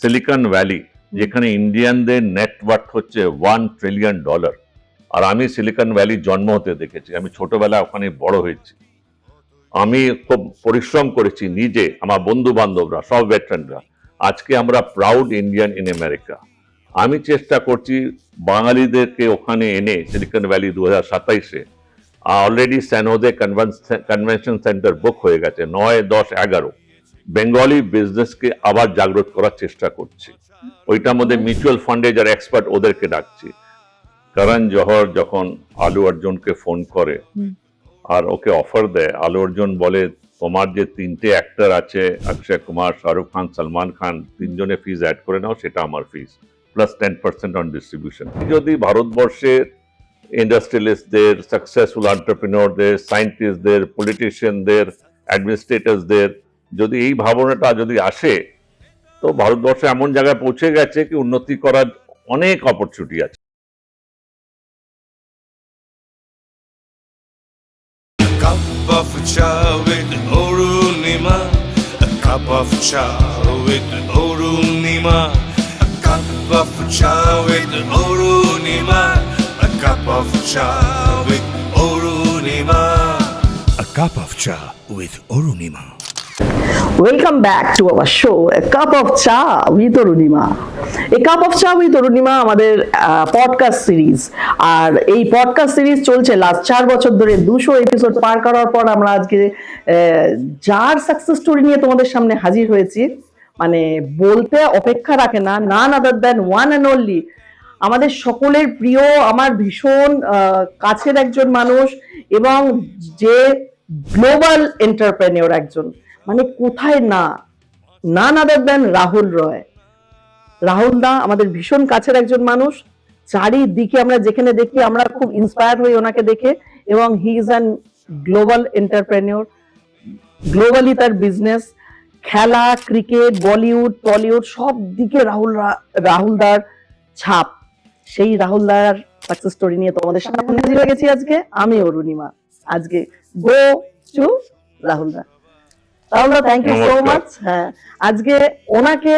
Silicon valley, যেখানে ইন্ডিয়ানদের net worth হচ্ছে $1 trillion, আর আমি সিলিকন ভ্যালি জন্ম হতে দেখেছি। আমি ছোটবেলায় ওখানে বড় হয়েছি। আমি খুব পরিশ্রম করেছি নিজে, আমার বন্ধু বান্ধবরা সব ভেটারানরা। আজকে আমরা প্রাউড ইন্ডিয়ান ইন আমেরিকা। আমি চেষ্টা করছি বাঙালিদেরকে ওখানে এনে সিলিকন ভ্যালি 2027-এ অলরেডি স্যান হোজে কনভেনশন সেন্টার বুক হয়ে গেছে 9, 10, 11। বেঙ্গলি বিজনেসকে আবার জাগ্রত করার চেষ্টা করছি। ওইটার মধ্যে মিউচুয়াল ফান্ডে যারা এক্সপার্ট ওদেরকে ডাকছি। করণ জোহর যখন আলু অর্জুনকে ফোন করে আর ওকে অফার দেয়, আলু অর্জুন বলে তোমার যে 3টে অ্যাক্টর আছে, অক্ষয় কুমার, শাহরুখ খান, সলমান খান, 3জনে ফিজ অ্যাড করে নাও, সেটা আমার ফিজ প্লাস 10% অন ডিস্ট্রিবিউশন। যদি ভারতবর্ষের ইন্ডাস্ট্রিয়ালিস্টদের, সাকসেসফুল এন্টারপ্রেনিয়রদের, সায়েন্টিস্টদের, পলিটিশিয়ানদের, অ্যাডমিনিস্ট্রেটরসদের যদি এই ভাবনাটা যদি আসে, তো ভারতবর্ষ এমন জায়গায় পৌঁছে গেছে কি উন্নতি করার অনেক অপরচুনিটি আছে। Cup of chai with Orunima, a cup of chai with Orunima, a cup of chai with Orunima, a cup of chai with Orunima, a cup of chai with Orunima. Welcome back to our show, A Cup of Cha with Orunima. A Cup of Cha with Orunima আমাদের podcast series, আর এই podcast series চলছে last 4 বছর ধরে। 200 episode পার করার পর আমরা আজকে যার সাকসেস স্টোরি নিয়ে তোমাদের সামনে হাজির হয়েছি, মানে বলতে অপেক্ষা রাখে না, none other than one and only আমাদের সকলের প্রিয়, আমার ভীষণ কাছের একজন মানুষ, এবং যে গ্লোবাল এন্টারপ্রেনিয়র একজন, মানে কোথায় না, নান আদার দেন রাহুল রয়। রাহুল দা আমাদের ভীষণ কাছের একজন মানুষ। চারিদিকে আমরা যেখানে দেখি আমরা খুব ইন্সপায়ার হই ওনাকে দেখে, এবং he is an global entrepreneur. Globally তার বিজনেস, খেলা, ক্রিকেট, বলিউড, টলিউড সব দিকে রাহুল দার ছাপ। সেই রাহুল দার সাকসেস স্টোরি নিয়ে তোমাদের সামনে হাজির হয়ে গেছি আজকে আমি অরুণিমা। আজকে go to Rahul da. Rahul da, thank you so much. হ্যাঁ, আজকে ওনাকে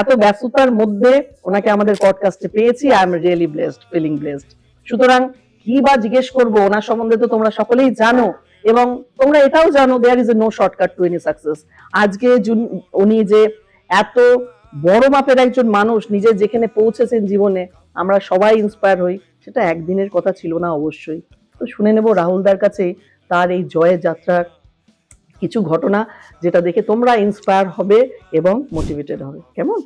এত ব্যস্ততার মধ্যে ওনাকে আমাদের পডকাস্টে পেয়েছি। I am really blessed, feeling blessed. সুতরাং কি বা জিজ্ঞেস করবো, ওনার সম্বন্ধে তো তোমরা সকলেই জানো, এবং তোমরা এটাও জানো there is a no shortcut to any success. আজকে উনি যে এত বড় মাপের একজন মানুষ, নিজে যেখানে পৌঁছেছেন জীবনে, আমরা সবাই ইন্সপায়ার হই। সেটা একদিনের কথা ছিল না অবশ্যই। তো শুনে নেব রাহুলদার কাছে তার এই জয়ের যাত্রার কিছু ঘটনা, যেটা দেখে তোমরা ইন্সপায়ার হবে এবং মোটিভেটেড হবে। কেমন?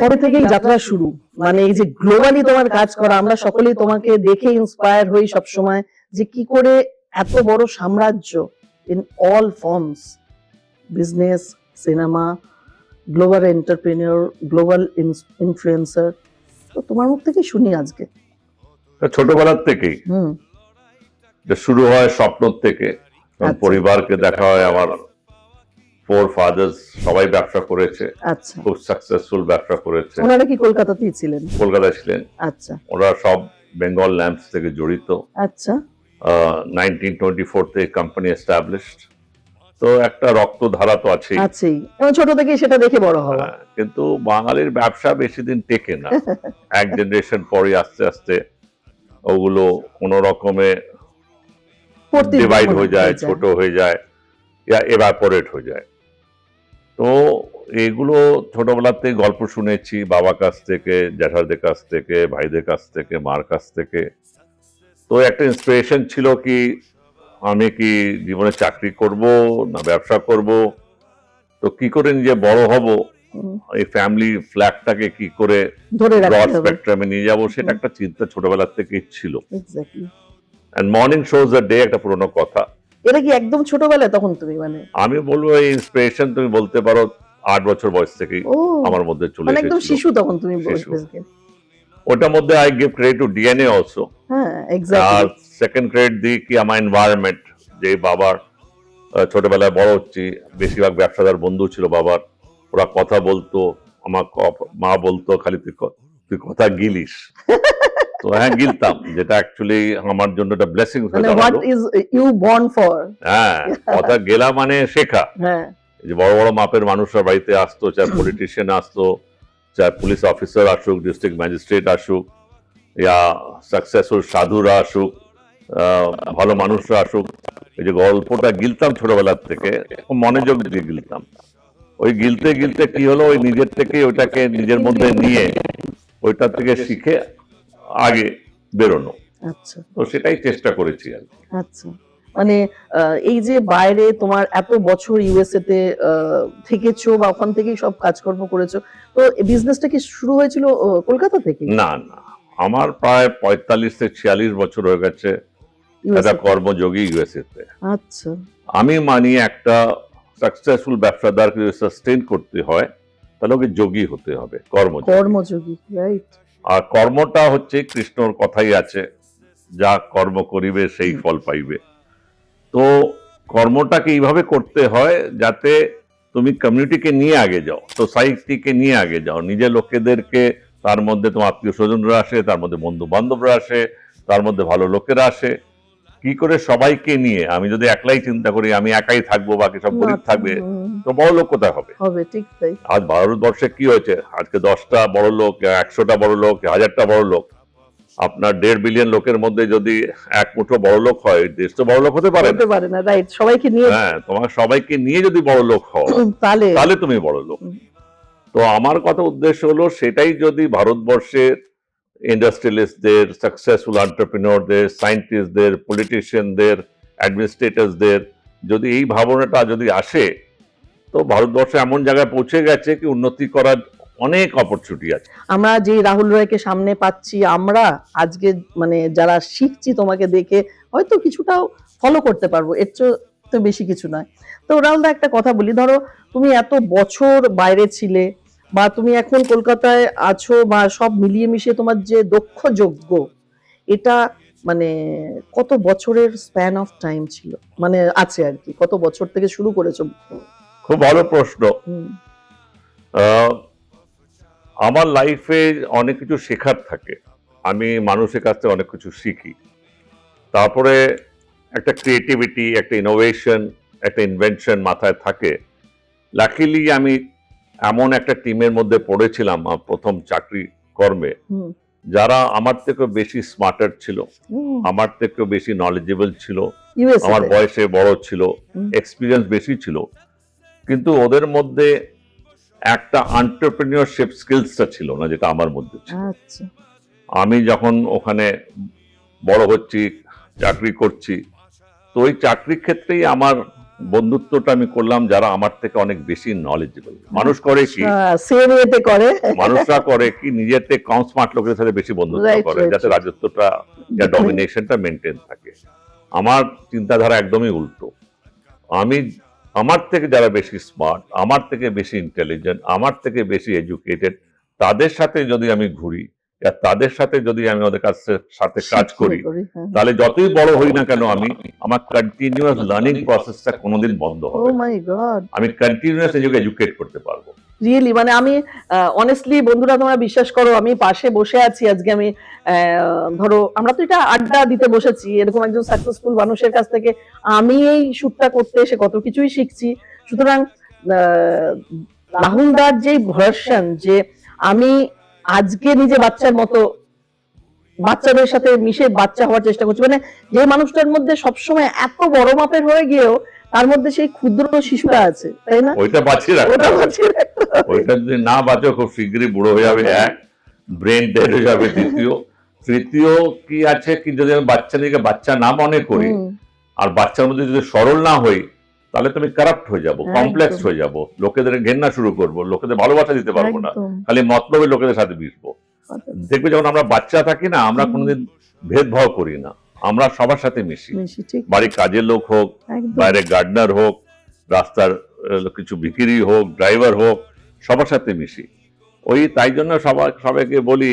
কবে থেকে যাত্রা শুরু, মানে এই যে গ্লোবালি তোমার কাজ করা, আমরা সকলেই তোমাকে দেখে ইন্সপায়ার হই সবসময়, যে কি করে এত বড় সাম্রাজ্য in all forms, business, cinema, global entrepreneur, global influencer. তো তোমার মুখ থেকে শুনি আজকে। ছোটবেলার থেকেই শুরু হয় স্বপ্ন থেকে। পরিবারকে দেখা হয়, আমার 4 ফাদার্স সবাই ব্যবসা করেছে, আচ্ছা, খুব সাকসেসফুল ব্যবসা করেছে। ওনারা কি কলকাতাতেই ছিলেন? কলকাতায় ছিলেন। আচ্ছা, ওরা সব বেঙ্গল ল্যাম্পস থেকে জড়িত। আচ্ছা, 1924 থেকে কোম্পানি এস্টাবলিশড। তো একটা রক্তধারা তো আছেই, ছোট থেকে সেটা দেখে বড় হওয়া। কিন্তু বাঙালির ব্যবসা বেশি দিন টেকে না। এক জেনারেশন পরে আস্তে আস্তে ওগুলো কোন রকমে ডিভাইড হয়ে যায়, ছোট হয়ে যায়, এভাপোরেট হয়ে যায়। তো এগুলো ছোটবেলাতে গল্প শুনেছি বাবার কাছ থেকে, জ্যাঠাদের কাছ থেকে, ভাইদের কাছ থেকে, মার কাছ থেকে। তো একটা ইন্সপিরেশন ছিল কি আমি কি জীবনে চাকরি করব না ব্যবসা করব, তো কি করে নিজে বড় হব, এই ফ্যামিলি ফ্ল্যাগটাকে কি করে ব্রড স্পেকট্রামে নিয়ে যাব, সেটা একটা চিন্তা ছোটবেলা থেকেই ছিল। And morning shows the day একটা পুরনো কথা। এটা কি একদম ছোটবেলায় তখন তুমি, মানে আমি বলবো এই ইন্সপিরেশন তুমি বলতে পারো 8 বছর বয়স থেকেই আমার মধ্যে চলে এসেছিল। একদম শিশু তখন তুমি। ওটার মধ্যে I give credit to DNA also. হ্যাঁ, এক্স্যাক্টলি। আর সেকেন্ড ক্রেডিট দিই কি আমার এনভায়রনমেন্ট, যে বাবার ছোটবেলায় বড় হচ্ছি, বেশিরভাগ ব্যবসাদার বন্ধু ছিল বাবার। ওরা কথা বলতো, আমার মা বলতো খালি তুই কথা গিলিস। তো হ্যাঁ, গিলতাম, যেটা অ্যাকচুয়ালি আমার জন্য একটা ব্লেসিং হয়ে গেল। What is you born for? হ্যাঁ, কথা গেলা মানে শেখা। হ্যাঁ, এই যে বড় বড় মাপের মানুষরা বাড়িতে আসতো, চাই পলিটিশিয়ান আসতো, চাই পুলিশ অফিসার আসুক, ডিস্ট্রিক্ট ম্যাজিস্ট্রেট আসুক, ইয়া সাকসেসফুল সাধুরা আসুক, ভালো মানুষরা আসুক, এই যে গল্পটা গিলতাম ছোটবেলার থেকে, খুব মনোযোগ দিয়ে গিলতাম। ওই গিলতে গিলতে কি হলো, ওই নিজের থেকে ওইটাকে নিজের মধ্যে নিয়ে ওইটার থেকে শিখে আগে বেরোনো। আচ্ছা তো সেটাই চেষ্টা করেছি আর কি। আচ্ছা, মানে এই যে বাইরে তোমার এত বছর ইউএসএ তে থেকেছো বা ওখান থেকেই সব কাজকর্ম করেছো, তো বিজনেসটা কি শুরু হয়েছিল কলকাতা থেকে? না না, আমার প্রায় 45 থেকে 46 বছর হয়ে গেছে একটা কর্মযোগী ইউএসএ তে। আচ্ছা, আমি মানি একটা সাকসেসফুল ব্যবসাদারকে যদি সাস্টেইন করতে হয় তাহলে ওকে যোগী হতে হবে, কর্মযোগী, রাইট। আর কর্মটা হচ্ছে কৃষ্ণর কথাই আছে, যা কর্ম করিবে সেই ফল পাইবে। তো কর্মটাকে এইভাবে করতে হয় যাতে তুমি কমিউনিটিকে নিয়ে আগে যাও, সোসাইটিকে নিয়ে আগে যাও, নিজের লোকেদেরকে, তার মধ্যে তোমার আত্মীয় স্বজনরা আসে, তার মধ্যে বন্ধু বান্ধবরা আসে, তার মধ্যে ভালো লোকেরা আসে। কি করে সবাইকে নিয়ে, আমি যদি একলাই চিন্তা করি আমি একাই থাকবো, বাকি সব গরিব থাকবে, তো বড় লোক কোথায় হবে? হবে, ঠিক তাই। আজ ভারতবর্ষে কি হয়েছে, আজকে 10টা বড় লোক, 100টা বড় লোক, 1000টা বড় লোক, আপনার 1.5 বিলিয়ন লোকের মধ্যে যদি এক মুঠো বড় লোক হয়, দেশ তো বড় লোক হতে পারে না, রাইট। সবাইকে নিয়ে, হ্যাঁ, তোমার সবাইকে নিয়ে যদি বড় লোক হও তাহলে তুমি বড় লোক। তো আমার কথা উদ্দেশ্য হলো সেটাই যদি ভারতবর্ষের ইন্ডাস্ট্রিয়ালিস্টদের, সাকসেসফুল এন্টারপ্রেনিয়রদের, সায়েন্টিস্টদের, পলিটিশিয়ানদের, অ্যাডমিনিস্ট্রেটরসদের যদি এই ভাবনাটা যদি আসে, তো ভারতবর্ষ এমন জায়গায় পৌঁছে গেছে কি উন্নতি করার অনেক অপরচুনিটি আছে। আমরা যে রাহুল রয়কে সামনে পাচ্ছি, আমরা আজকে মানে যারা শিখছি তোমাকে দেখে হয়তো কিছুটাও ফলো করতে পারবো, এর চেয়ে তো বেশি কিছু নয়। তো রাহুল দা, একটা কথা বলি, ধরো তুমি এত বছর বাইরে ছিলে বা তুমি এখন কলকাতায় আছো, বা সব মিলিয়ে মিশিয়ে তোমার যে দক্ষ যোগ্য, এটা মানে কত বছরের স্প্যান অফ টাইম ছিল, মানে আছে আর কি, কত বছর থেকে শুরু করেছো? খুব ভালো প্রশ্ন। আমার লাইফে অনেক কিছু শেখার থাকে, আমি মানুষের কাছ থেকে অনেক কিছু শিখি, তারপরে একটা ক্রিয়েটিভিটি, একটা ইনোভেশন, একটা ইনভেনশন মাথায় থাকে। লাকিলি আমি এমন একটা টিমের মধ্যে পড়েছিলাম আমার প্রথম চাকরি কর্মে, যারা আমার থেকে বেশি স্মার্টার ছিল, আমার থেকে বেশি নলেজেবল ছিল, আমার বয়সে বড় ছিল, এক্সপিরিয়েন্স বেশি ছিল, কিন্তু ওদের মধ্যে একটা এন্টারপ্রেনিয়রশিপ স্কিলসটা ছিল না, যেটা আমার মধ্যে ছিল। আমি যখন ওখানে বড় হচ্ছি, চাকরি করছি, তো ওই চাকরির ক্ষেত্রেই আমার বন্ধুত্বটা আমি করলাম যারা আমার থেকে অনেক বেশি নলেজেবল। মানুষ করে কি, মানুষরা করে কি, নিজের থেকে কম স্মার্ট লোকের সাথে বেশি বন্ধুত্ব করে, যাতে রাজত্বটা, ডমিনেশনটা মেনটেন থাকে। আমার চিন্তাধারা একদমই উল্টো। আমি আমার থেকে যারা বেশি স্মার্ট, আমার থেকে বেশি ইন্টেলিজেন্ট, আমার থেকে বেশি এডুকেটেড, তাদের সাথে যদি আমি ঘুরি, তাদের সাথে যদি আমি ওদের সাথে কাজ করি, তাহলে যতই বড় হই না কেন আমি, আমার কন্টিনিউয়াস লার্নিং প্রসেসটা কোনোদিন বন্ধ হবে না। আমি কন্টিনিউয়াস নিজেকে এডুকেট করতে পারবো। রিয়েলি, মানে আমি অনেস্টলি বন্ধুরা, তোমরা বিশ্বাস করো, আমি পাশে বসে আছি আজকে, আমি ধরো আমরা তো এটা আড্ডা দিতে বসেছি, এরকম একজন সাকসেসফুল মানুষের কাছ থেকে আমি এই শুটটা করতে এসে কত কিছুই শিখছি। সুতরাং রাহুল দার যে ভার্সন, যে আমি আজকে নিজে বাচ্চার মতো বাচ্চাদের সাথে মিশে বাচ্চা হওয়ার চেষ্টা করছি, মানে যে মানুষটার মধ্যে সবসময় এত বড় মাপের হয়ে গিয়েও তার মধ্যে সেই ক্ষুদ্র শিশুটা আছে, তাই না? ওইটা বাঁচিয়ে রাখতে হবে। ওইটা যদি না বাঁচো, খুব শীঘ্রই বুড়ো হয়ে যাবে, এক ব্রেন ডেড হয়ে যাবে। তৃতীয় কি আছে কি, যদি আমি বাচ্চা নিজেকে বাচ্চা না মনে করি আর বাচ্চার মধ্যে যদি সরল না হই, তাহলে তুমি কারাপ্ট হয়ে যাবো, কমপ্লেক্স হয়ে যাবো, লোকেদের ঘেন্না শুরু করবো, লোকেদের ভালোবাসা দিতে পারবো না, খালি মতলবের লোকেদের সাথে মিশবো। দেখবে যখন আমরা বাচ্চা থাকি না, আমরা কোনোদিন ভেদভাব করি না, আমরা সবার সাথে মিশি। বাড়ির কাজের লোক হোক, বাইরে গার্ডনার হোক, রাস্তার কিছু ভিখিরি হোক, ড্রাইভার হোক, সবার সাথে মিশি। ওই তাই জন্য সবাইকে বলি,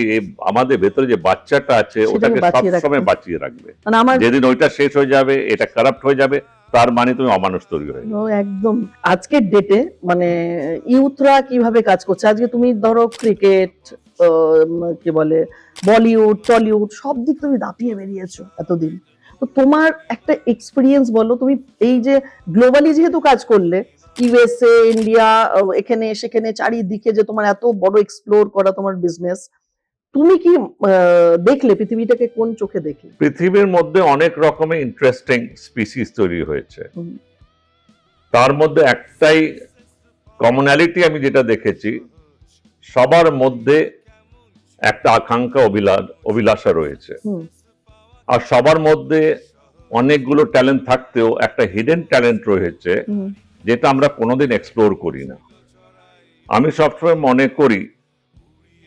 আমাদের ভেতরে যে বাচ্চাটা আছে ওটাকে সবসময় বাঁচিয়ে রাখবে। যেদিন ওইটা শেষ হয়ে যাবে, এটা কারাপ্ট হয়ে যাবে, তার মানে তুমি অমানুষ তৈরি হয়ে যাবে। একদম। আজকের ডেটে মানে ইউথরা কিভাবে কাজ করছে, আজকে তুমি ধরো ক্রিকেট, কি বলে, বলিউড, টলিউড, সব দিক তুমি দাপিয়ে বেরিয়েছো এতদিন। তো তোমার একটা এক্সপিরিয়েন্স বলো, তুমি এই যে গ্লোবালি যেহেতু কাজ করলে, ইউএসএ, ইন্ডিয়া, এখানে সেখানে চারিদিকে যে তোমার এত বড় এক্সপ্লোর করা তোমার বিজনেস, তুমি কি দেখলে পৃথিবীটাকে কোন চোখে দেখলে? পৃথিবীর মধ্যে অনেক রকমের ইন্টারেস্টিং স্পিসিস তৈরি হয়েছে, হুম। তার মধ্যে একটাই কমনালিটি আমি যেটা দেখেছি, সবার মধ্যে একটা আকাঙ্ক্ষা অভিলাষা রয়েছে, হুম। আর সবার মধ্যে অনেকগুলো ট্যালেন্ট থাকতেও একটা হিডেন ট্যালেন্ট রয়েছে হুম। যেটা আমরা কোনোদিন এক্সপ্লোর করি না। আমি সবসময় মনে করি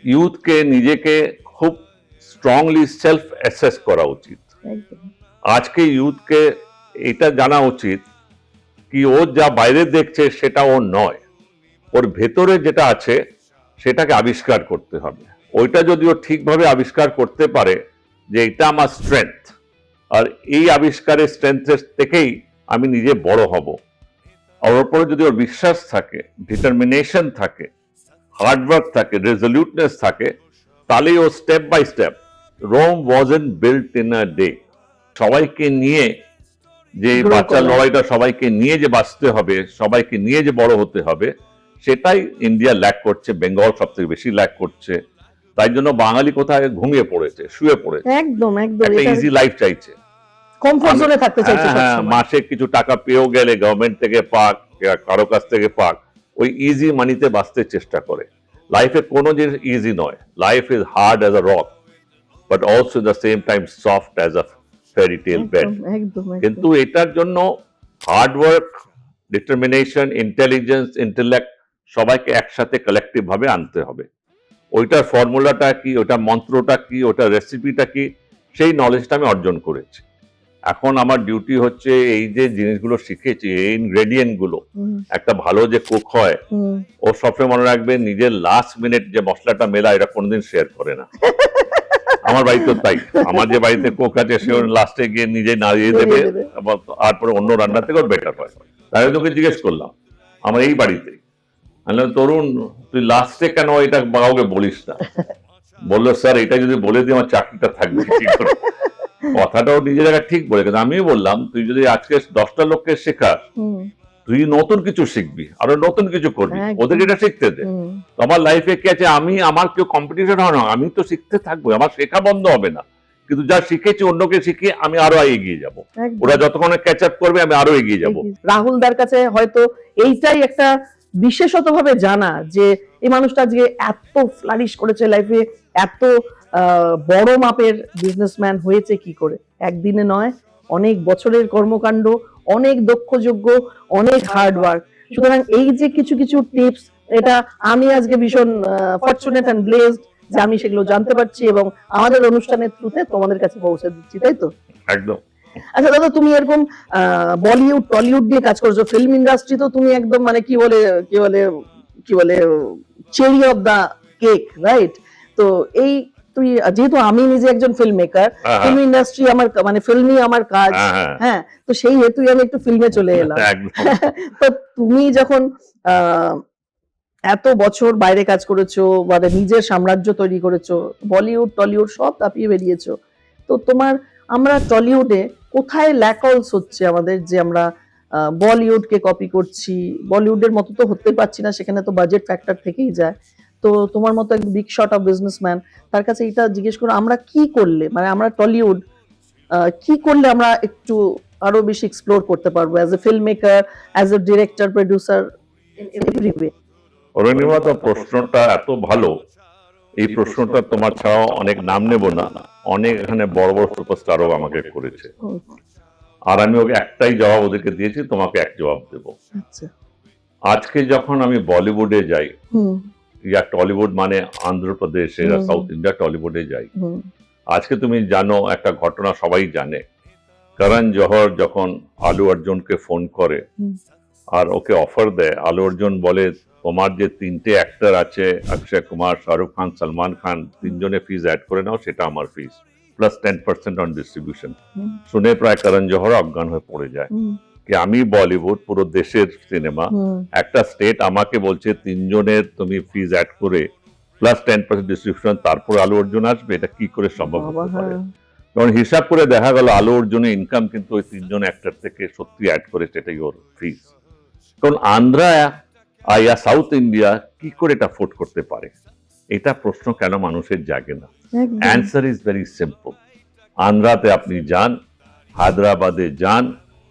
ইউথকে নিজেকে খুব স্ট্রংলি সেলফ অ্যাসেস করা উচিত। একদম। আজকে ইউথকে এটা জানা উচিত কি ও যা বাইরে দেখছে সেটা ও নয়, ওর ভেতরে যেটা আছে সেটাকে আবিষ্কার করতে হবে। ওইটা যদি ও ঠিকভাবে আবিষ্কার করতে পারে যে এটা আমার স্ট্রেংথ, আর এই আবিষ্কারের স্ট্রেংথের থেকেই আমি নিজে বড় হব, আর ওর উপরে যদি ওর বিশ্বাস থাকে, ডিটারমিনেশন থাকে, হার্ডওয়ার্ক থাকে, রেজলিউটনেস থাকে, তাহলেই ও step by step, Rome wasn't built in a day, সবাইকে নিয়ে যে Grow বাচ্চার করা। লড়াইটা সবাইকে নিয়ে যে বাঁচতে হবে, সবাইকে নিয়ে যে বড় হতে হবে, সেটাই ইন্ডিয়া ল্যাক করছে, বেঙ্গল সব থেকে বেশি ল্যাক করছে। তাই জন্য বাঙালি কোথায় ঘুমিয়ে পড়েছে, শুয়ে পড়েছে, একদম একদম একটা ইজি লাইফ চাইছে, কমফোর্ট জোনে থাকতে চাইছে হ্যাঁ, সবসময়। মাসে কিছু টাকা পেয়েও গেলে গভর্নমেন্ট থেকে পাক, কারো কাছ থেকে পাক, ওই ইজি মানিতে বাঁচতে চেষ্টা করে। লাইফে কোনো জিনিস ইজি নয়, life is hard as a rock, but also the same time soft as a fairy tale bed. একদম একদম কিন্তু এটার জন্য হার্ডওয়ার্ক, ডিটারমিনেশন, ইন্টেলিজেন্স, ইন্টেলেক্ট সবাইকে একসাথে কালেকটিভ ভাবে আনতে হবে। ওইটার ফর্মুলাটা কি, ওটার মন্ত্রটা কি, ওটার রেসিপিটা কি, সেই নলেজটা আমি অর্জন করেছি। এখন আমার ডিউটি হচ্ছে এই যে জিনিসগুলো শিখেছি, এই ইনগ্রেডিয়েন্ট গুলো, একটা ভালো যে কুক হয় ও সবসময় মনে রাখবে নিজের লাস্ট মিনিট যে মশলাটা মেলা এটা কোনোদিন শেয়ার করে না। আমার বাড়িতে তাই, আমার যে বাড়িতে কোক আছে সে লাস্টে গিয়ে নিজে নাড়িয়ে দেবে, দেবে। তারপরে অন্য রান্না থেকেও বেটার হয়। তাই আমি তোকে জিজ্ঞেস করলাম আমার এই বাড়িতে, আমি বললাম, তরুণ তুই লাস্টে কেন এটা কাউকে বলিস না? বললো, স্যার এটা যদি বলে দিই আমার চাকরিটা থাকবে কি করে? কথাটাও নিজের জায়গায় ঠিক বলে, কিন্তু আমিও বললাম তুই যদি আজকে 10টা লোককে শেখাস, তুই নতুন কিছু শিখবি, আরো নতুন কিছু করবি, একদম। ওদেরকে এটা শিখতে দে। তো আমার লাইফে কি আছে, আমার কেউ কম্পিটিশন হয় না, আমি তো শিখতে থাকবো, আমার শেখা বন্ধ হবে না, কিন্তু যা শিখেছি অন্যকে শিখিয়ে আমি আরো এগিয়ে যাব। একদম। ওরা যতক্ষণে ক্যাচ আপ করবে আমি আরো এগিয়ে যাব। রাহুল দার কাছে হয়তো এইটাই একটা বিশেষত ভাবে জানা যে এই মানুষটা আজকে এত ফ্লারিশ করেছে লাইফে, এত বড় মাপের বিজনেসম্যান হয়েছে কি করে, একদিনে নয়, অনেক বছরের কর্মকাণ্ড, অনেক দক্ষযোগ্য, অনেক হার্ডওয়ার্ক। সুতরাং এই যে কিছু কিছু টিপস, এটা আমি আজকে ভীষণ ফরচুনেট অ্যান্ড ব্লেসড যে আমি সেগুলো জানতে পারছি এবং আমাদের অনুষ্ঠানের থ্রুতে তোমাদের কাছে পৌঁছে দিচ্ছি, তাই তো? একদম। আচ্ছা দাদা, তুমি এরকম বলিউড টলিউড নিয়ে কাজ করছো, ফিল্ম ইন্ডাস্ট্রি তো তুমি একদম মানে কি বলে cherry of the cake, right? তো এই তুই যেহেতু আমি নিজে একজন ফিল্ম মেকার, হ্যাঁ, ফিল্ম ইন্ডাস্ট্রি আমার মানে ফিল্মই আমার কাজ, হ্যাঁ, হ্যাঁ। হ্যাঁ, তো সেই হেতুই আমি একটু ফিল্মে চলে এলাম। একদম। তো তুমি যখন এত বছর বাইরে কাজ করেছো, মানে নিজের সাম্রাজ্য তৈরি করেছো, বলিউড টলিউড সব কাঁপিয়ে বেরিয়েছো, তো তোমার আমরা টলিউডে কোথায় ল্যাকলস হচ্ছে আমাদের, যে আমরা বলিউডকে কপি করছি, বলিউডের মতো তো হতে পারছি না, সেখানে তো বাজেট ফ্যাক্টর থেকেই যায়। তো তোমার মতো এক বিগ শট অফ বিজনেসম্যান, তার কাছে এটা জিজ্ঞেস করো, আমরা কি করলে, মানে আমরা টলিউড কি করলে আমরা একটু আরো বেশি এক্সপ্লোর করতে পারবো as a film maker, as a director, producer, in every way? Arunima, তো প্রশ্নটা এত ভালো, এই প্রশ্নটা তোমার ছাড়াও অনেক নাম নেব না, অনেক এখানে বড় বড় সুপারস্টারও আমাকে করেছে, আর আমি ওকে একটাই জবাব ওদেরকে দিয়েছি, তোমাকে এক জবাব দেব। আচ্ছা। আজকে যখন আমি বলিউডে যাই, হুম। ইয়া টলিউড মানে অন্ধ্রপ্রদেশ, এরা সাউথ ইন্ডিয়া টলিউডে যাই, হুম। আজকে তুমি জানো একটা ঘটনা সবাই জানে, করণ জোহর যখন আলু অর্জুনকে ফোন করে হুম। আর ওকে অফার দেয়, আলু অর্জুন বলে তোমার যে 3টে অ্যাক্টর আছে, অক্ষয় কুমার, শাহরুখ খান, সালমান খান, 3জনের ফিজ অ্যাড করে নাও, সেটা আমার ফিজ প্লাস 10% অন ডিস্ট্রিবিউশন। হুম। শুনে প্রায় করণ জোহর অজ্ঞান হয়ে পড়ে যায় হুম। কি আমি বলিউড পুরো দেশের সিনেমা, হুম। একটা স্টেট আমাকে বলছে 3জনের তুমি ফিজ অ্যাড করে প্লাস 10% ডিস্ট্রিবিউশন, তারপর আলু অর্জুন আসবে, এটা কি করে সম্ভব বাবা, হতে পারে? হ্যাঁ। কারণ হিসাব করে দেখা গেল আলু অর্জুনের ইনকাম কিন্তু ওই 3জন অ্যাক্টর থেকে সত্যি অ্যাড করে সেটাই ওর ফিজ। কারণ আন্ধ্রা ইয়া সাউথ ইন্ডিয়া কি করে এটা অ্যাফোর্ড করতে পারে, এটা প্রশ্ন কেন মানুষের জাগে না? একদম। Answer is very simple. আন্ধ্রাতে আপনি যান, হায়দ্রাবাদে যান,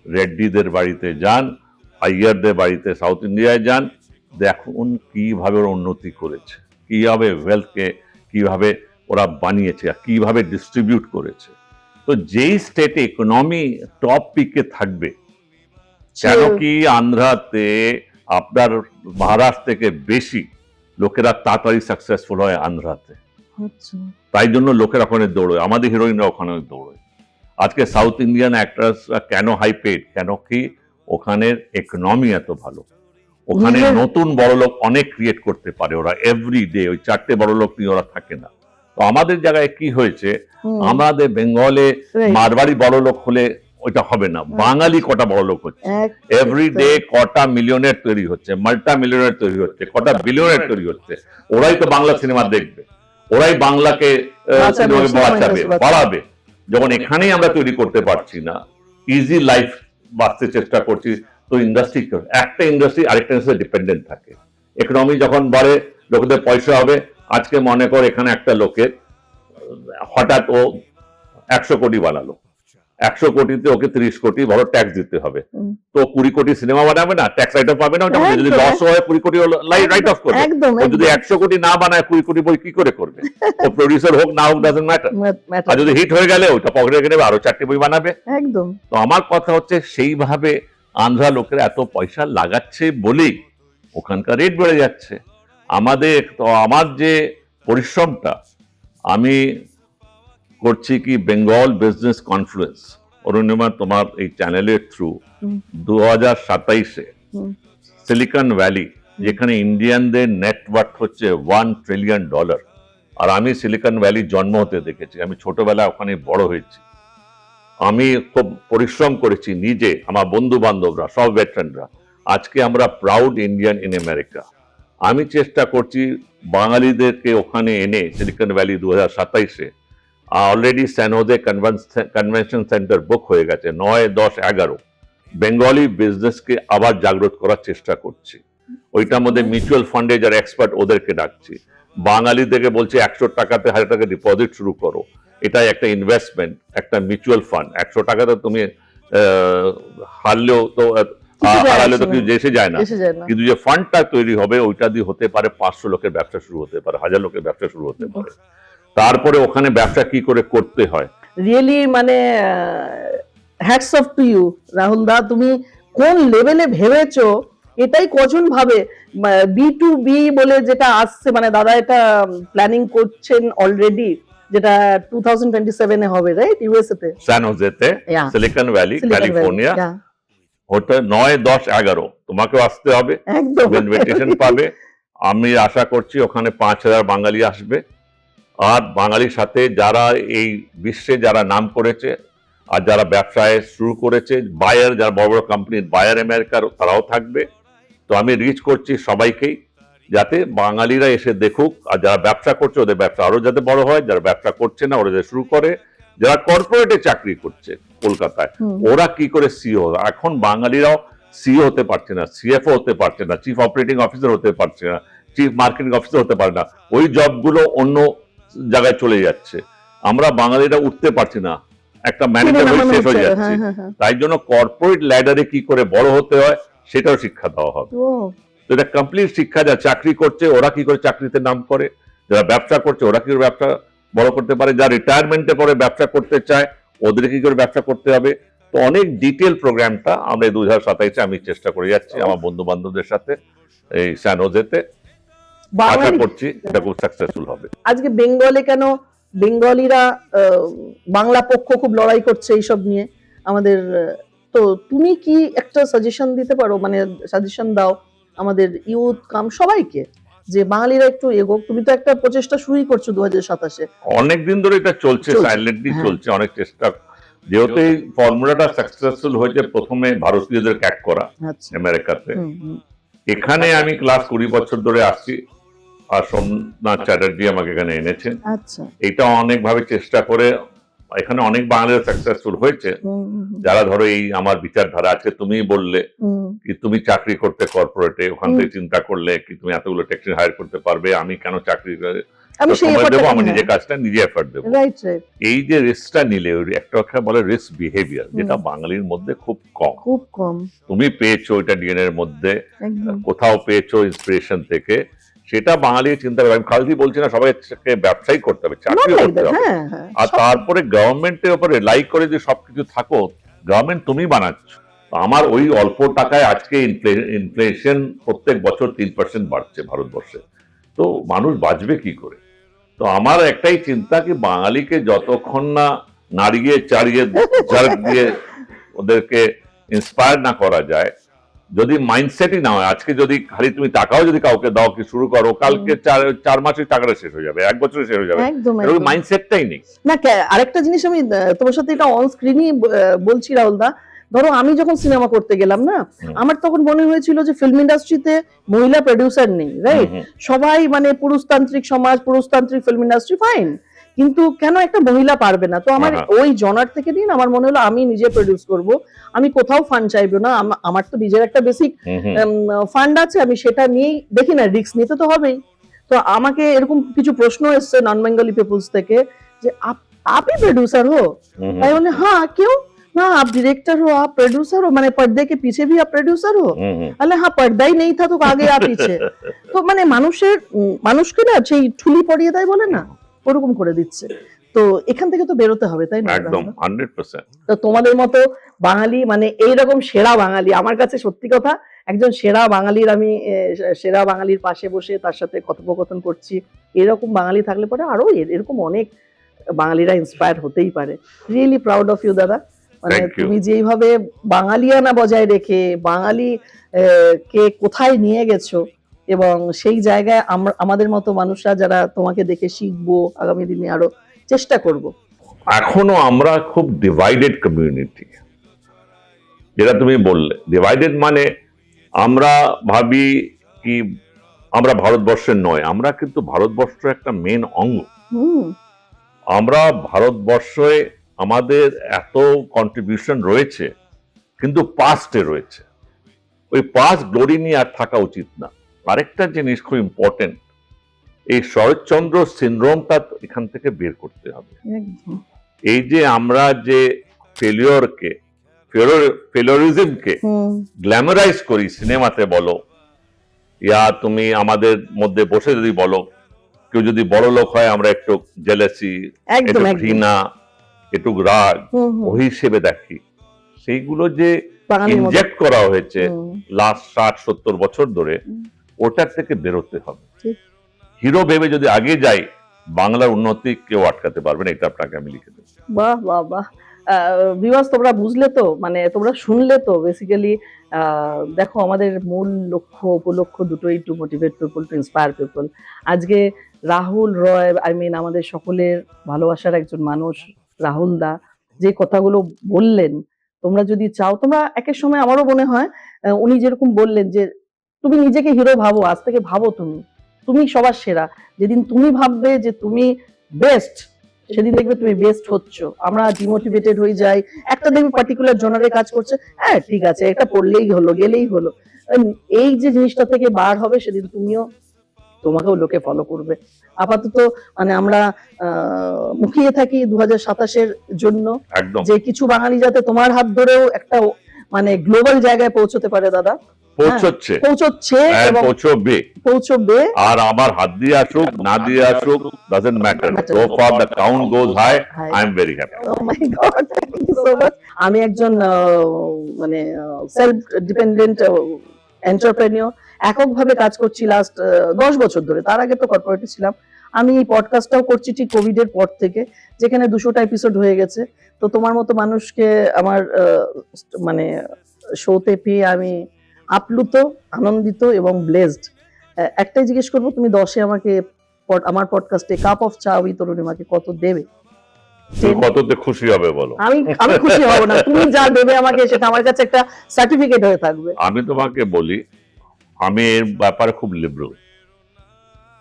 রেড্ডিদের বাড়িতে যান, আইয়ারদের বাড়িতে সাউথ ইন্ডিয়ায় যান, দেখুন কিভাবে ওরা উন্নতি করেছে, কিভাবে ওয়েলথকে কিভাবে ওরা বানিয়েছে, আর কিভাবে ডিস্ট্রিবিউট করেছে। তো যেই স্টেটে ইকোনমি টপ পিকে থাকবে, কেন কি আন্ধ্রাতে আপনার মহারাষ্ট্র থেকে বেশি লোকেরা তাড়াতাড়ি সাকসেসফুল হয় আন্ধ্রাতে। আচ্ছা। তাই জন্য লোকেরা ওখানে দৌড়ে, আমাদের হিরোইনরা ওখানে দৌড়ে। আজকে সাউথ ইন্ডিয়ান অ্যাক্ট্রেসরা কেন হাই পেড, কেন কি ওখানের ইকোনমি এত ভালো, ওখানে নতুন বড় লোক অনেক ক্রিয়েট করতে পারে ওরা এভরি ডে। ওই 4টে বড় লোক নিয়ে ওরা থাকে না। তো আমাদের জায়গায় কি হয়েছে, আমাদের বেঙ্গলে মারবাড়ি বড় লোক হলে ওইটা হবে না, বাঙালি কটা বড় লোক হচ্ছে এভরি ডে, কটা মিলিয়নের তৈরি হচ্ছে, মাল্টা মিলিয়নের তৈরি হচ্ছে, কটা বিলিয়নের তৈরি হচ্ছে। ওরাই তো বাংলা সিনেমা দেখবে, ওরাই বাংলাকে বাঁচাবে, বাড়াবে। যখন এখানেই আমরা তৈরি করতে পারছি না, ইজি লাইফ বাঁচতে চেষ্টা করছি, তো ইন্ডাস্ট্রি, একটা ইন্ডাস্ট্রি আরেকটা ইন্ডাস্ট্রি ডিপেন্ডেন্ট থাকে। ইকোনমি যখন বাড়ে, লোকেদের পয়সা হবে। আজকে মনে কর এখানে একটা লোকের হঠাৎ ও 100 কোটি বানালো, 100 কোটিতে ওকে 30 কোটি বড় ট্যাক্স দিতে হবে, তো 20 কোটি সিনেমা বানাবে না, ট্যাক্স রাইট অফ পাবে না। যদি লস হয় 20 কোটি রাইট অফ করবে। যদি 100 কোটি না বানায় 20 কোটি বই কি করে করবে? ও প্রডিউসার হোক না হোক ডাজন্ট ম্যাটার। আর যদি হিট হয়ে গেলে ওটা পকেটে রেখে নেবে, আরো 4টে বই বানাবে। একদম। তো আমার কথা হচ্ছে সেইভাবে আন্ধ্রা লোকেরা এত পয়সা লাগাচ্ছে বলেই ওখানকার রেট বেড়ে যাচ্ছে। আমাদের তো আমার যে পরিশ্রমটা আমি করছি কি, বেঙ্গল বিজনেস কনফ্লুয়েন্স অরুণিমা তোমার এই চ্যানেলের থ্রু 2027-এ সিলিকন ভ্যালি, যেখানে ইন্ডিয়ানদের নেটওয়ার্থ হচ্ছে $1 ট্রিলিয়ন, আর আমি সিলিকন ভ্যালি জন্ম হতে দেখেছি, আমি ছোটবেলায় ওখানে বড় হয়েছি। আমি খুব পরিশ্রম করেছি নিজে, আমার বন্ধু বান্ধবরা সব ভেটারানরা। আজকে আমরা প্রাউড ইন্ডিয়ান ইন আমেরিকা। আমি চেষ্টা করছি বাঙালিদেরকে ওখানে এনে সিলিকন ভ্যালি 2027-এ অলরেডি স্যান হোজে কনভেনশন সেন্টার বুক হয়ে গেছে, 9, 10, 11 বেঙ্গলি বিজনেসকে আবার জাগ্রত করার চেষ্টা করছি। ওইটার মধ্যে মিউচুয়াল ফান্ডে যারা এক্সপার্ট ওদেরকে ডাকছি, বাঙালিদেরকে বলছি 100 টাকাতে 1000 টাকা ডিপোজিট শুরু করো। এটাই একটা ইনভেস্টমেন্ট, একটা মিউচুয়াল ফান্ড। 100 টাকাতে তুমি হারলেও তো হারালে তো কিছু এসে যায় না, কিন্তু যে ফান্ডটা তৈরি হবে ওইটা দিয়ে হতে পারে 500 লোকের ব্যবসা শুরু হতে পারে, 1000 লোকের ব্যবসা শুরু হতে পারে। তারপরে ওখানে ব্যবসা কি করে করতে হয়, রিয়েলি মানে hats off to you Rahul দা। তুমি কোন লেভেলে ভেবেছো, এটাই কজন ভাবে। B2B বলে যেটা আসছে, মানে দাদা এটা প্ল্যানিং করছেন অলরেডি, যেটা 2027-এ হবে, রাইট? ইউএসএ তে, স্যান হোজেতে, সিলিকন ভ্যালি, ক্যালিফোর্নিয়া। ওটা 9, 10, 11 তোমাকেও আসতে হবে, একদম ইনভিটেশন পাবে। আমি আশা করছি ওখানে 5000 বাঙালি আসবে। আর বাঙালির সাথে যারা এই বিশ্বে যারা নাম করেছে আর যারা ব্যবসায় শুরু করেছে, বায়ার, যারা বড় বড় কোম্পানির বায়ার আমেরিকার, তারাও থাকবে। তো আমি রিচ করছি সবাইকেই, যাতে বাঙালিরা এসে দেখুক, আর যারা ব্যবসা করছে ওদের ব্যবসা আরো যাতে বড় হয়, যারা ব্যবসা করছে না ওরা যাতে শুরু করে, যারা কর্পোরেটে চাকরি করছে কলকাতায় ওরা কি করে সিও। এখন বাঙালিরাও সিও হতে পারছে না, সিএফও হতে পারছে না, চিফ অপারেটিং অফিসার হতে পারছে না, চিফ মার্কেটিং অফিসার হতে পারে না। ওই জবগুলো অন্য জায়গায় চলে যাচ্ছে, আমরা বাঙালিরা উঠতে পারছি না, একটা ম্যানেজার হয়ে শেষ হয়ে যাচ্ছে। তাই জন্য কর্পোরেট ল্যাডারে কি করে বড় হতে হয় সেটাও শিক্ষা দেওয়া হবে। তো এটা কমপ্লিট শিক্ষা, যা চাকরি করছে ওরা কি করে চাকরিতে নাম করে, যারা ব্যবসা করছে ওরা কি করে ব্যবসা বড় করতে পারে, যারা রিটায়ারমেন্টে পরে ব্যবসা করতে চায় ওদের কি করে ব্যবসা করতে হবে। তো অনেক ডিটেল প্রোগ্রামটা আমরা 2027-এ আমি চেষ্টা করে যাচ্ছি আমার বন্ধু বান্ধবদের সাথে এই স্যান হোজেতে। আশা করছি এটা খুব সাকসেসফুল হবে। আজকে বেঙ্গলে কেন বেঙ্গলিরা বাংলা পক্ষ খুব লড়াই করছে এইসব নিয়ে আমাদের, তো তুমি কি একটা সাজেশন দিতে পারো, মানে সাজেশন দাও আমাদের ইউথ কাম সবাইকে, যে বাঙালিরা একটু এগোক? তুমি তো একটা প্রচেষ্টা শুরুই করছো 2027-এ। অনেকদিন ধরে এটা চলছে, সাইলেন্টলি চলছে, অনেক চেষ্টা। যেহেতু এই ফর্মুলাটা সাকসেসফুল হয়েছে প্রথমে ভারতীয়দের ক্যাক করা আমেরিকাতে, এখানে আমি ক্লাস 20 বছর ধরে আসছি, আর সোমনাথ চ্যাটার্জি আমাকে এখানে এনেছেন। এটা অনেকভাবে চেষ্টা করে এখানে অনেক বাঙালিরা সাকসেসফুল হয়েছে, যারা ধরো এই আমার বিচারধারা, আজকে তুমি বললে কি তুমি চাকরি করতে কর্পোরেটে, ওখান থেকে চিন্তা করলে কি তুমি এতগুলো টেকনিশিয়ান হায়ার করতে পারবে, আমি কেন চাকরি আমি সেই সময় দেবো, আমি এফর্টটা নিজের কাজটা নিজে এফর্ট দেবো। রাইট রাইট, এই যে রিস্কটা নিলে, ওই একটা বলে রিস্ক বিহেভিয়ার, যেটা বাঙালির মধ্যে খুব কম। খুব কম, তুমি পেয়েছো এটা ডিএনএ এর মধ্যে, একদম কোথাও পেয়েছো ইন্সপিরেশন থেকে, সেটা বাঙালি চিন্তা করে। আমি খালি বলছি না সবাইকে ব্যবসায়ী করতে হবে, চাকরি Not like করতে that, হবে, হ্যাঁ, হ্যাঁ, আর তারপরে গভর্নমেন্টের উপরে লাইক করে যে সবকিছু থাকো, গভর্নমেন্ট তুমি বানাচ্ছ। তো আমার ওই অল্প টাকায় আজকে ইনফ্লেশন প্রত্যেক বছর 3% বাড়ছে ভারতবর্ষে, তো মানুষ বাঁচবে কি করে? তো আমার একটাই চিন্তা কি বাঙালিকে যতক্ষণ না নাড়িয়ে চাড়িয়ে জার্ক দিয়ে ওদেরকে ইন্সপায়ার না করা যায়, যদি মাইন্ডসেটই না হয়, আজকে যদি খালি তুমি টাকাও যদি কাউকে দাও কি শুরু করো, কালকে 4 মাসের টাকাটা শেষ হয়ে যাবে, 1 বছরে শেষ হয়ে যাবে, একদম এরকম একদম। মাইন্ডসেটটাই নেই। না আরেকটা জিনিস আমি তোমার সাথে এটা অন স্ক্রিনই বলছি রাহুল দা, ধরো আমি যখন সিনেমা করতে গেলাম না, আমার তখন মনে হয়েছিল যে ফিল্ম ইন্ডাস্ট্রিতে মহিলা প্রডিউসার নেই, রাইট? সবাই মানে পুরুষতান্ত্রিক সমাজ, পুরুষতান্ত্রিক ফিল্ম ইন্ডাস্ট্রি, ফাইন, কিন্তু কেন একটা মহিলা পারবে না? তো আমার ওই জনার থেকে দিন আমার মনে হলো আমি নিজে প্রডিউস করব, আমি কোথাও ফান্ড চাইবো না, আমার তো নিজের একটা বেসিক ফান্ড আছে, আমি সেটা নিয়েই দেখি না, রিস্ক নিতে তো হবেই। তো আমাকে এরকম কিছু প্রশ্ন এসছে নন বেঙ্গলি পিপলস থেকে যে आप ही प्रोड्यूसर हो? मैं बोले हाँ क्यों? ना आप डायरेक्टर हो, आप प्रोड्यूसर हो, माने पर्दे के पीछे भी आप प्रोड्यूसर हो? अरे हाँ, पर्दा ही नहीं था तो आगे आप पीछे। তো মানে মানুষকে না সেই ঠুলি পরিয়ে দেয় বলে না, ওরকম করে দিচ্ছে। তো এখান থেকে তো বেরোতে হবে, তাই না? একদম 100%। তো তোমাদের মতো বাঙালি, মানে এইরকম সেরা বাঙালি, আমার কাছে সত্যি কথা একজন সেরা বাঙালির, আমি সেরা বাঙালির পাশে বসে তার সাথে কথোপকথন করছি, এরকম বাঙালি থাকলে পরে আরো এরকম অনেক বাঙালিরা ইন্সপায়ার হতেই পারে। রিয়েলি প্রাউড অফ ইউ দাদা, মানে তুমি যেইভাবে বাঙালিয়ানা বজায় রেখে বাঙালি কে কোথায় নিয়ে গেছো, এবং সেই জায়গায় আমাদের মতো মানুষরা যারা তোমাকে দেখে শিখবো, আগামী দিনে আরো চেষ্টা করব। এখনো আমরা খুব ডিভাইডেড কমিউনিটি, যেটা তুমি বললে ডিভাইডেড, মানে আমরা ভাবি কি আমরা ভারতবর্ষের নয়, আমরা কিন্তু ভারতবর্ষ একটা মেন অঙ্গ। আমরা ভারতবর্ষে আমাদের এত কন্ট্রিবিউশন রয়েছে, কিন্তু পাস্টে রয়েছে, ওই পাস্ট গ্লোরি নিয়ে আর থাকা উচিত না। আরেকটা জিনিস খুব ইম্পর্টেন্ট, এই শরৎচন্দ্র সিনড্রোমটা এখান থেকে বের করতে হবে। এই যে আমরা যে ফেলোরিজমকে গ্ল্যামারাইজ করি সিনেমাতে বলো, ইয়া তুমি আমাদের মধ্যে বসে যদি বলো, কেউ যদি বড় লোক হয় আমরা একটু জেলাসি, একটু ঘৃণা, একটু রাগ, ওই হিসেবে দেখি। সেইগুলো যে ইনজেক্ট করা হয়েছে লাস্ট 60-70 বছর ধরে, ওটার থেকে বেরোতে হবে। হিরো ভেবে যদি আগে যাই, বাংলার উন্নতি কেউ আটকাতে পারবে না, এটা আপনাকে আমি লিখে দেবো। বাহ বাহ বাহ, ভিউয়ার্স তোমরা বুঝলে তো, মানে তোমরা শুনলে তো, বেসিক্যালি দেখো আমাদের মূল লক্ষ্য উপলক্ষ্য দুটোই, two motivate people, to inspire people. আজকে রাহুল রয়, আমাদের সকলের ভালোবাসার একজন মানুষ রাহুল দা যে কথাগুলো বললেন, তোমরা যদি চাও, তোমরা একের সময় আমারও মনে হয় উনি যেরকম বললেন যে তুমি নিজেকে হিরো ভাবো, আজ থেকে ভাবো তুমি সবার সেরা। যেদিন তুমি ভাববে যে তুমি বেস্ট, সেদিন দেখবে তুমি বেস্ট হচ্ছ। আমরা ডিমোটিভেটেড হয়ে যাই, একটা দেখবে পার্টিকুলার জনারে কাজ করছে, হ্যাঁ ঠিক আছে এটা পড়লেই হলো, গেলেই হলো, এই যে জিনিসটা থেকে বার হবে, সেদিন তোমাকেও লোকে ফলো করবে। আপাতত মানে আমরা মুখিয়ে থাকি 2027-এর জন্য, যে কিছু বাঙালি যাতে তোমার হাত ধরেও একটা মানে গ্লোবাল জায়গায় পৌঁছতে পারে। দাদা পৌঁছচ্ছে এবং পৌঁছবে, আর আমার হাত দিয়ে আসুক না দিয়ে আসুক doesn't matter, so far the count goes high, I am very happy. Oh my God, thank you so much. আমি একজন মানে সেলফ ডিপেন্ডেন্ট এন্টারপ্রেনিউর, এককভাবে কাজ করছি লাস্ট 10 বছর ধরে। তার আগে তো কর্পোরেটে ছিলাম। আমি এই পডকাস্টটাও করছি ঠিক কোভিড এর পর থেকে, যেখানে 200টা এপিসোড হয়ে গেছে। তো তোমার মতো মানুষকে আমার মানে শোতে পেয়ে আমি আপ্লুত, আনন্দিত এবং ব্লেসড। একটাই জিজ্ঞেস করবো, তুমি 10-এ আমাকে আমার পডকাস্টে কাপ অফ চা উইথ অরুণিমাকে কত দেবে? কততে খুশি হবে বলো? আমি খুশি হব না, তুমি যা দেবে আমাকে সেটা আমার কাছে একটা সার্টিফিকেট হয়ে থাকবে। আমি তোমাকে বলি, আমি এর ব্যাপারে খুব লিবারেল।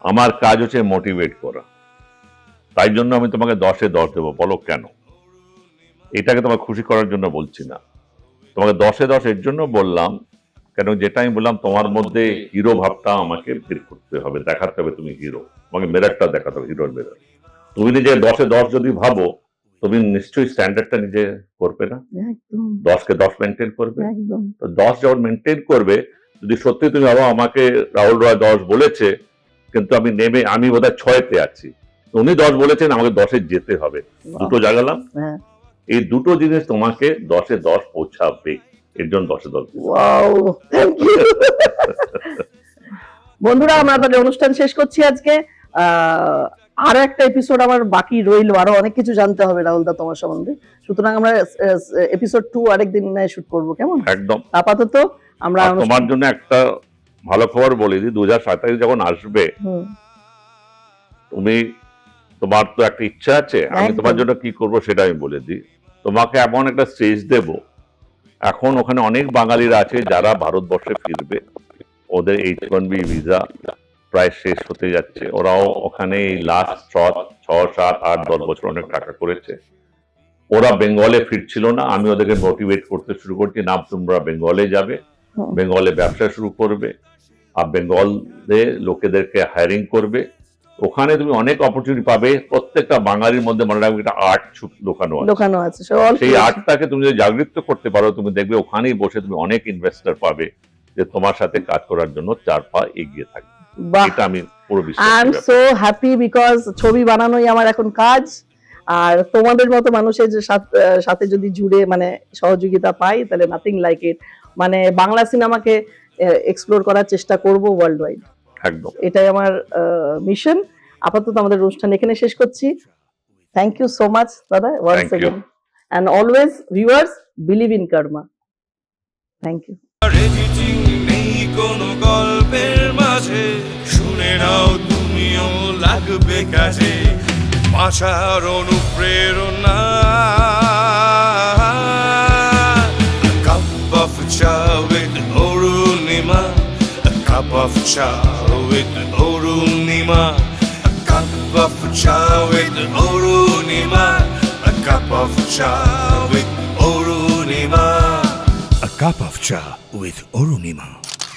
আমার কাজ হচ্ছে মোটিভেট করা, তাই জন্য আমি তোমাকে 10-এ 10 দেবো। বলো কেন? এটাকে তোমার খুশি করার জন্য বলছি না, তোমাকে 10-10 এর জন্য বললাম, কেন যেটা আমি বললাম তোমার মধ্যে হিরো ভাবটা আমাকে বের করতে হবে, দেখাতে হবে তুমি হিরো, তোমাকে মেরারটা দেখাতে হবে, হিরোর মেরার। তুমি নিজে 10-10 যদি ভাবো, তুমি নিশ্চয়ই স্ট্যান্ডার্ডটা নিজে করবে না, একদম 10কে 10 মেনটেন করবে। একদম তো 10 যখন মেনটেন করবে, যদি সত্যি তুমি ভাবো আমাকে রাহুল রয় 10 বলেছে, কিন্তু আমি বোধহয় 6-তে আছি, উনি 10 বলেছেন, আমাকে 10-এ যেতে হবে, দুটো জাগালাম। হ্যাঁ এই দুটো জিনিস তোমাকে 10-এ 10 পৌঁছাবে, এর জন্য 10-এ 10 দিতে হবে। ওয়াও থ্যাংক ইউ বন্ধুরা, আমরা তাহলে অনুষ্ঠান শেষ করছি আজকে। আরো একটা এপিসোড আমার বাকি রইল, আরো অনেক কিছু জানতে হবে রাহুল দা তোমার সম্বন্ধে, সুতরাং আমরা এপিসোড 2 আরেকদিন শুট করব, কেমন? একদম। আপাতত আমরা আর তোমার জন্য একটা ভালো খবর বলি দিই, 2027 যখন আসবে, হুম, তোমার তো একটা ইচ্ছা আছে, আমি একদম। তোমার জন্য কি করব সেটা আমি বলে দিই। তোমাকে এমন একটা স্টেজ দেব, এখন ওখানে অনেক বাঙালিরা আছে যারা ভারতবর্ষে ফিরবে, ওদের H1B ভিসা প্রায় শেষ হতে যাচ্ছে, ওরাও ওখানে এই লাস্ট 6-7-8-10 বছর অনেক টাকা করেছে, ওরা বেঙ্গলে ফিরছিল না, আমি ওদেরকে মোটিভেট করতে শুরু করছি, না তোমরা বেঙ্গলে যাবে, হুম। বেঙ্গলে ব্যবসা শুরু করবে, আর বেঙ্গলে লোকেদেরকে হায়ারিং করবে, ওখানে তুমি অনেক অপরচুনিটি পাবে। প্রত্যেকটা বাঙালির মধ্যে মনে রাখবে একটা আর্ট লুকানো আছে, দোকানও আছে, সব অল্প সেই আছে। আর্টটাকে তুমি যদি জাগৃত করতে পারো, তুমি দেখবে ওখানেই বসে তুমি অনেক ইনভেস্টর পাবে, যে তোমার সাথে কাজ করার জন্য 4 পা এগিয়ে থাকবে। বাহ, এটা আমি পুরো আই বিশ্বাস এম করি। সো হ্যাপি বিকজ ছবি বানানোই আমার এখন কাজ, আর তোমাদের মতো মানুষের যে সাথে যদি জুড়ে মানে সহযোগিতা পাই, তাহলে নাথিং লাইক ইট। মানে বাংলা সিনেমাকে এক্সপ্লোর করার চেষ্টা করব ওয়ার্ল্ড ওয়াইড, একদম। এটাই আমার মিশন। আপাতত আমাদের অনুষ্ঠান এখানে শেষ করছি। থ্যাংক ইউ সো মাচ দাদা, once Thank you. Again, and always viewers believe in karma. Thank you. Editing নেই কোনো গল্পের মাঝে, শুনে নাও তুমিও লাগবে কাজে, বাঁচার অনুপ্রেরণা। A cup of chai with Arunima, a cup of chai with Arunima, a cup of chai with Arunima, a cup of chai with Arunima, a cup of chai with Arunima.